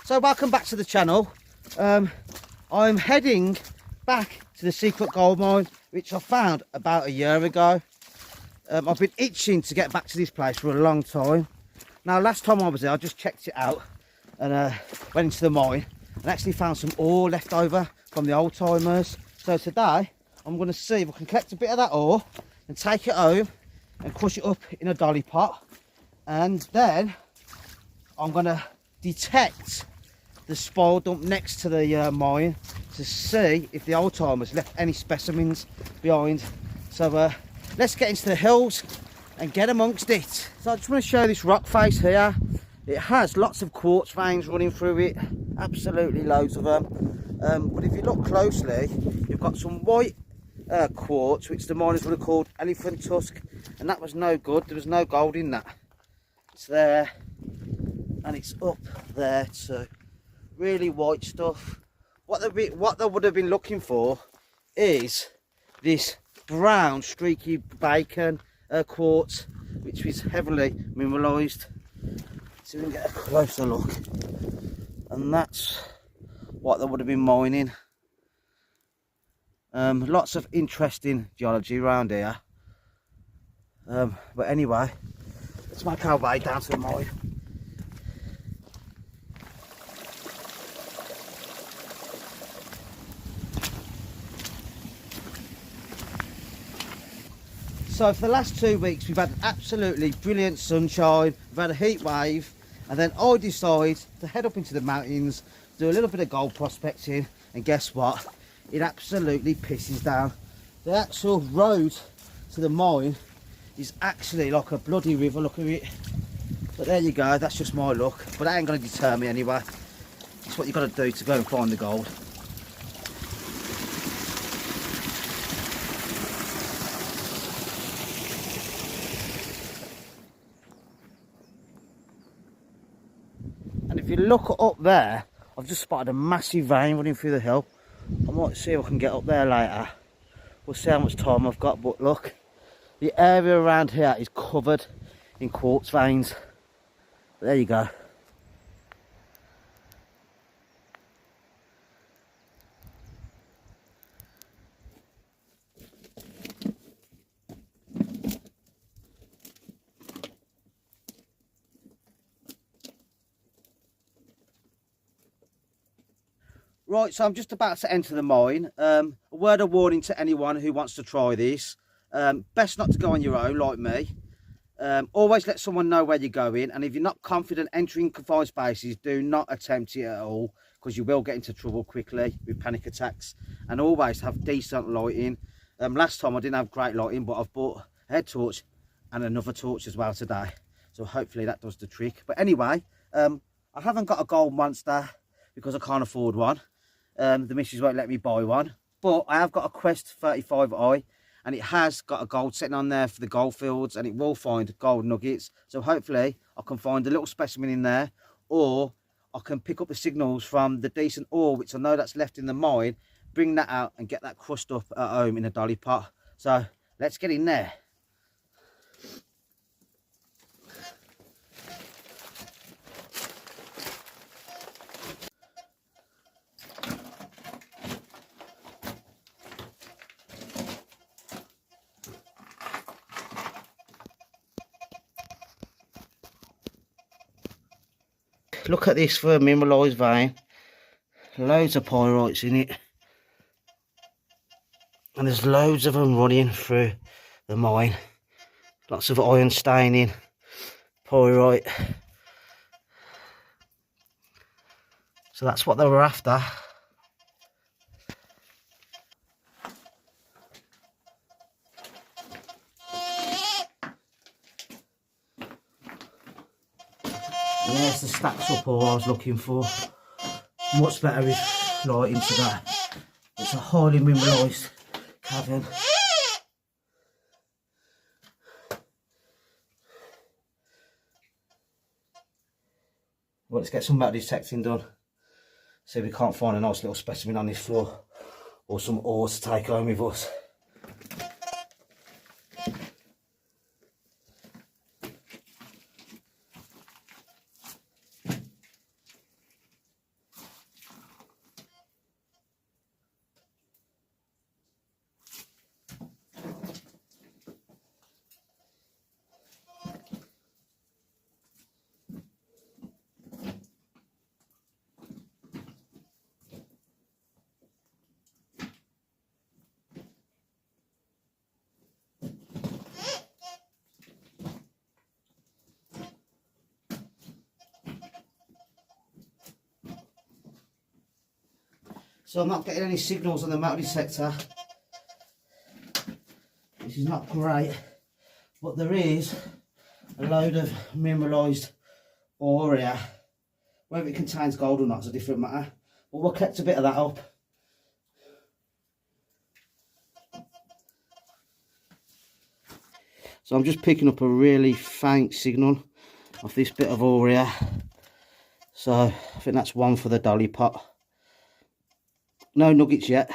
So welcome back to the channel. I'm heading back to the secret gold mine, which I found about a year ago. I've been itching to get back to this place for a long time. Now, last time I was there, I just checked it out and went into the mine and actually found some ore left over from the old timers. So today, I'm going to see if I can collect a bit of that ore and take it home and crush it up in a dolly pot. And then I'm going to detect the spoil dump next to the mine to see if the old timers left any specimens behind. So let's get into the hills and get amongst it. So I just want to show this rock face here. It has lots of quartz veins running through it, absolutely loads of them. But if you look closely, you've got some white quartz, which the miners would have called elephant tusk, and that was no good. There was no gold in that. It's there and it's up there too. Really white stuff. What they would have been looking for is this brown streaky bacon quartz, which is heavily mineralised. So we can get a closer look, and that's what they would have been mining. Lots of interesting geology around here. But anyway, let's make our way down to the mine. So for the last 2 weeks we've had absolutely brilliant sunshine, we've had a heat wave, and then I decide to head up into the mountains, do a little bit of gold prospecting, and guess what? It absolutely pisses down. The actual road to the mine is actually like a bloody river, look at it. But there you go, that's just my luck, but that ain't going to deter me anyway. It's what you've got to do to go and find the gold. If you look up there, I've just spotted a massive vein running through the hill. I might see if I can get up there later. We'll see how much time I've got, but look, the area around here is covered in quartz veins. But there you go. Right, so I'm just about to enter the mine. A word of warning to anyone who wants to try this. Best not to go on your own, like me. Always let someone know where you're going. And if you're not confident entering confined spaces, do not attempt it at all, because you will get into trouble quickly with panic attacks. And always have decent lighting. Last time I didn't have great lighting, but I've bought a head torch and another torch as well today. So hopefully that does the trick. But anyway, I haven't got a gold monster because I can't afford one. The missus won't let me buy one, but I have got a Quest 35i, and it has got a gold setting on there for the gold fields, and it will find gold nuggets. So hopefully I can find a little specimen in there, or I can pick up the signals from the decent ore which I know that's left in the mine, bring that out and get that crushed up at home in a dolly pot. So let's get in there. Look at this for a mineralised vein. Loads of pyrites in it. And there's loads of them running through the mine. Lots of iron staining, pyrite. So that's what they were after. And there's the stacks up ore I was looking for. Much better with light into that. It's a highly mineralised cavern. Well, let's get some metal detecting done. See if we can't find a nice little specimen on this floor, or some ore to take home with us. So I'm not getting any signals on the metal detector. This is not great, but there is a load of mineralised ore here. Whether it contains gold or not is a different matter, but we'll collect a bit of that up. So I'm just picking up a really faint signal off this bit of ore here. So I think that's one for the dolly pot. No nuggets yet.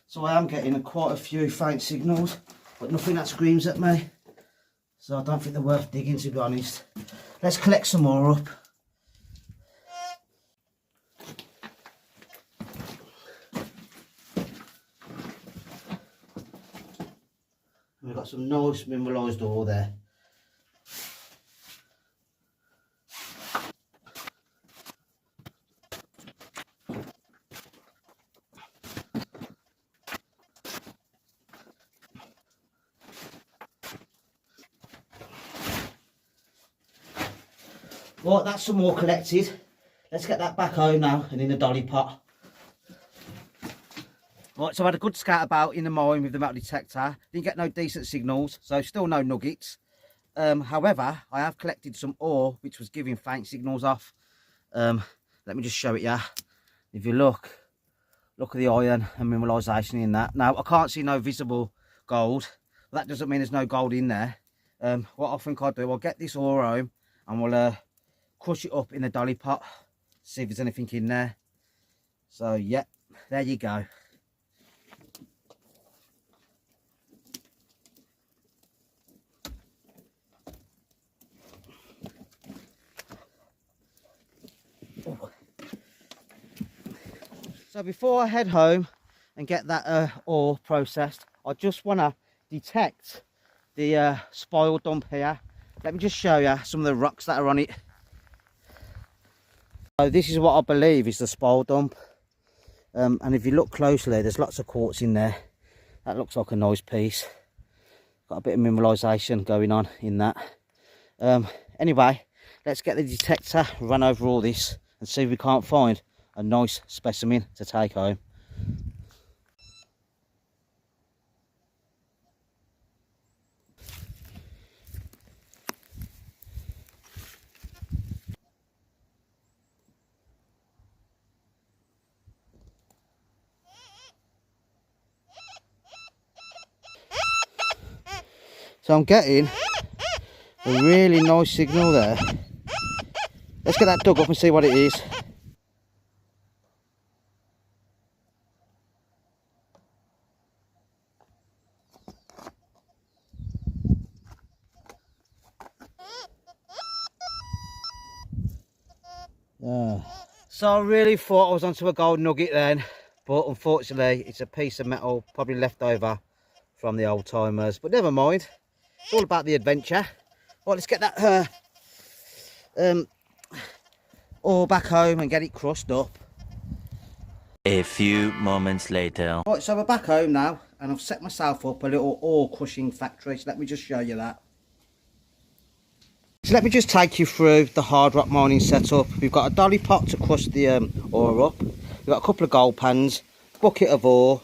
So I am getting quite a few faint signals, but nothing that screams at me. So I don't think they're worth digging, to be honest. Let's collect some more up. We've got some nice mineralised ore there. Right, that's some more collected. Let's get that back home now and in the dolly pot. Right, so I had a good scout about in the mine with the metal detector. Didn't get no decent signals, so still no nuggets. However, I have collected some ore which was giving faint signals off. Let me just show it you. If you look at the iron and mineralisation in that. Now, I can't see no visible gold. But that doesn't mean there's no gold in there. What I think I'll do, I'll get this ore home and we'll crush it up in the dolly pot, see if there's anything in there. So yeah, there you go. So before I head home and get that ore processed, I just want to detect the spoil dump here. Let me just show you some of the rocks that are on it. So this is what I believe is the spoil dump. And if you look closely, there's lots of quartz in there. That looks like a nice piece. Got a bit of mineralisation going on in that. Anyway, let's get the detector, run over all this and see if we can't find a nice specimen to take home. So I'm getting a really nice signal there. Let's get that dug up and see what it is. So I really thought I was onto a gold nugget then, but unfortunately it's a piece of metal probably left over from the old timers, but never mind, it's all about the adventure. Right, let's get that ore back home and get it crushed up. A few moments later. Right, so we're back home now and I've set myself up a little ore crushing factory, so let me just show you that. So let me just take you through the hard rock mining setup. We've got a dolly pot to crush the ore up. We've got a couple of gold pans, bucket of ore,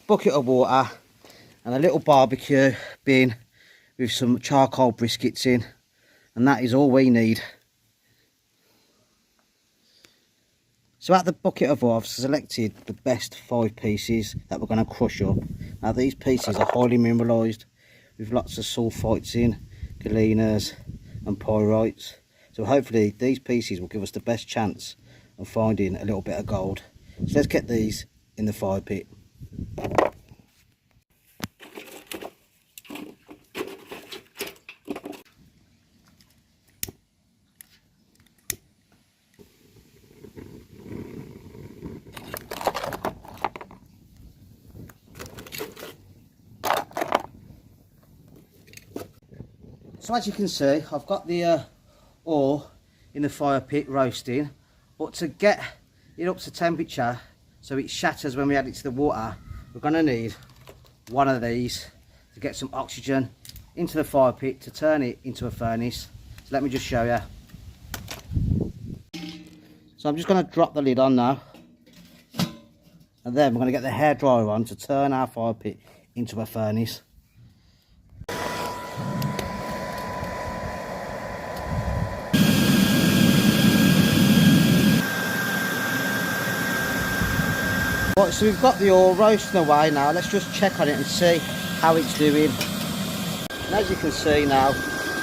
bucket of water, and a little barbecue bin with some charcoal briskets in. And that is all we need. So at the bucket of ore, I've selected the best 5 pieces that we're going to crush up. Now these pieces are highly mineralised with lots of sulfites in, galenas and pyrites, so hopefully these pieces will give us the best chance of finding a little bit of gold. So let's get these in the fire pit. So as you can see, I've got the ore in the fire pit roasting, but to get it up to temperature so it shatters when we add it to the water, we're going to need one of these to get some oxygen into the fire pit to turn it into a furnace. So let me just show you. So I'm just going to drop the lid on now, and then we're going to get the hairdryer on to turn our fire pit into a furnace. Right, so we've got the ore roasting away now. Let's just check on it and see how it's doing. And as you can see now,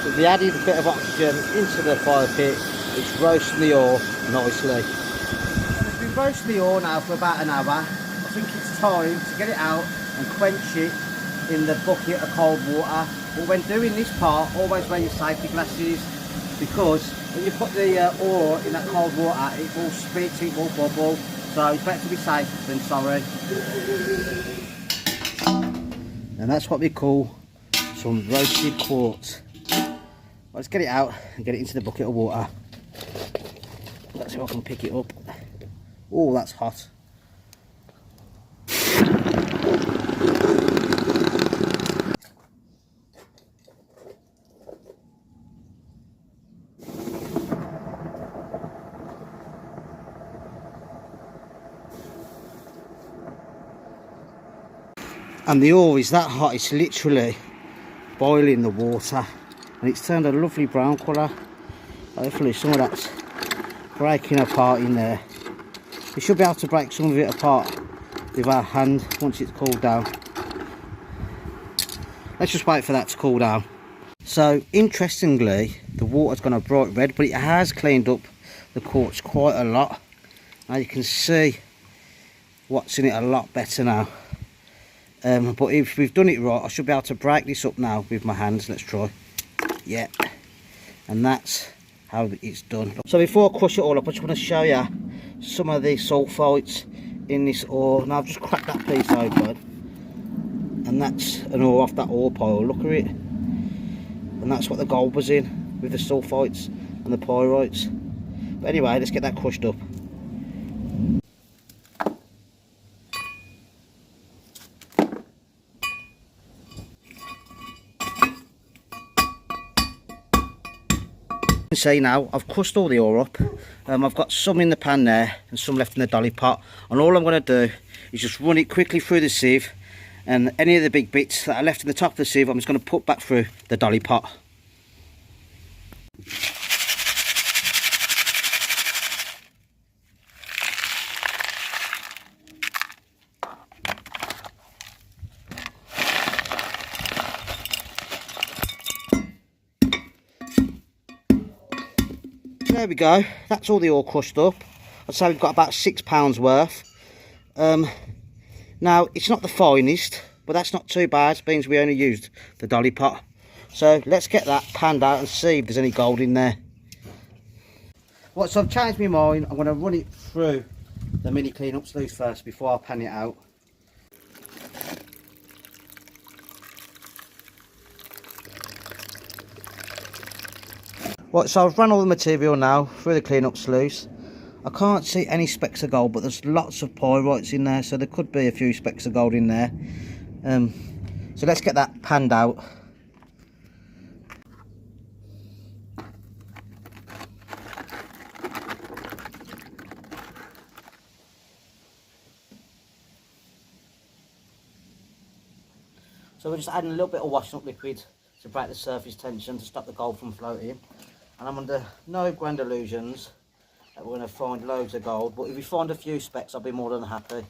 we've added a bit of oxygen into the fire pit. It's roasting the ore nicely. We've been roasting the ore now for about an hour. I think it's time to get it out and quench it in the bucket of cold water. But when doing this part, always wear your safety glasses, because when you put the ore in that cold water, it will spit, it will bubble. So it's better to be safe than sorry. And that's what we call some roasted quartz. Let's get it out and get it into the bucket of water. Let's see if I can pick it up. Oh, that's hot. And the ore is that hot, it's literally boiling the water, and it's turned a lovely brown colour. Hopefully some of that's breaking apart in there. We should be able to break some of it apart with our hand once it's cooled down. Let's just wait for that to cool down. So interestingly, the water's gone a bright red, but it has cleaned up the quartz quite a lot. Now you can see what's in it a lot better now. But if we've done it right, I should be able to break this up now with my hands. Let's try. Yeah, and that's how it's done. So before I crush it all up, I just want to show you some of the sulfites in this ore. Now I've just cracked that piece open, and that's an ore off that ore pile. Look at it, and that's what the gold was in, with the sulfites and the pyrites. But anyway, let's get that crushed up. See now, I've crushed all the ore up. I've got some in the pan there and some left in the dolly pot, and all I'm going to do is just run it quickly through the sieve, and any of the big bits that are left in the top of the sieve I'm just going to put back through the dolly pot. There we go, that's all the ore crushed up. I'd say we've got about £6 worth. Now it's not the finest, but that's not too bad, means we only used the dolly pot. So let's get that panned out and see if there's any gold in there. Right, so I've changed my mind. I'm going to run it through the mini clean-up sluice first before I pan it out. Right, so I've run all the material now through the clean-up sluice. I can't see any specks of gold, but there's lots of pyrites in there, so there could be a few specks of gold in there. So let's get that panned out. So we're just adding a little bit of washing up liquid to break the surface tension to stop the gold from floating. And I'm under no grand illusions that we're going to find loads of gold, but if we find a few specks, I'll be more than happy.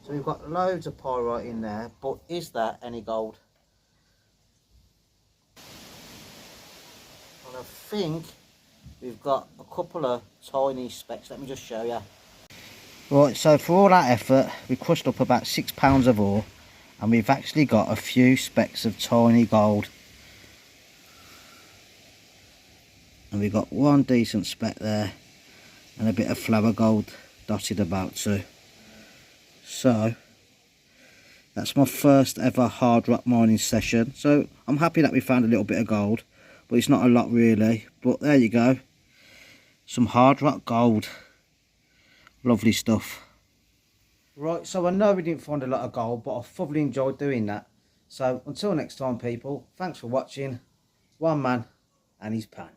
So we've got loads of pyrite in there, but is that any gold? And I think we've got a couple of tiny specks. Let me just show you. Right, so for all that effort, we crushed up about £6 of ore, and we've actually got a few specks of tiny gold. And we've got one decent speck there, and a bit of flower gold dotted about too. So that's my first ever hard rock mining session. So I'm happy that we found a little bit of gold, but it's not a lot really. But there you go, some hard rock gold. Lovely stuff. Right, so I know we didn't find a lot of gold, but I thoroughly enjoyed doing that. So until next time, people, thanks for watching. One man and his pan.